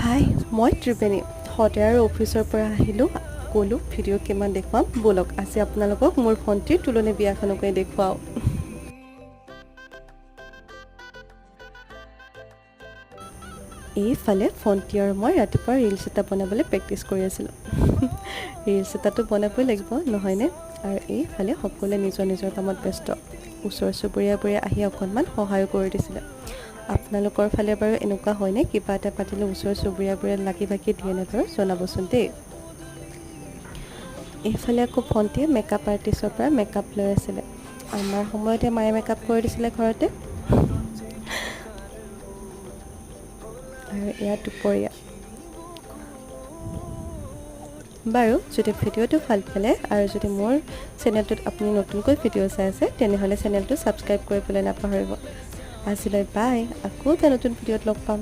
হাই মই ত্ৰিবেণী সদায় আৰু অফিচৰ পৰা আহিলোঁ ক'লোঁ ভিডিঅ' কিমান দেখুৱাম ব'লক আজি আপোনালোকক মোৰ ভণ্টিৰ তুলনি বিয়াখনকে দেখুৱাওঁ এইফালে ভণ্টি আৰু মই ৰাতিপুৱা ৰিলছ এটা বনাবলৈ প্ৰেক্টিছ কৰি আছিলোঁ ৰিলছ এটাটো বনাবই লাগিব নহয়নে আৰু এইফালে সকলোৱে নিজৰ নিজৰ কামত ব্যস্ত ওচৰ চুবুৰীয়াবোৰে আহি অকণমান সহায় কৰি দিছিলে আপোনালোকৰ ফালে বাৰু এনেকুৱা হয়নে কিবা এটা পাতিলে ওচৰ চুবুৰীয়াবোৰে লাগি ভাগি দিয়েনে বাৰু জনাবচোন দেই এইফালে আকৌ ভণ্টিয়ে মেকআপ আৰ্টিষ্টৰ পৰা মেকআপ লৈ আছিলে আমাৰ সময়তে মায়ে মেকআপ কৰি দিছিলে ঘৰতে আৰু এয়া দুপৰীয়া বাৰু যদি ভিডিঅ'টো ভাল পালে আৰু যদি মোৰ চেনেলটোত আপুনি নতুনকৈ ভিডিঅ' চাই আছে তেনেহ'লে চেনেলটো ছাবস্ক্ৰাইব কৰিবলৈ নাপাহৰিব আজিলৈ বাই আকৌ এটা নতুন ভিডিঅ'ত লগ পাম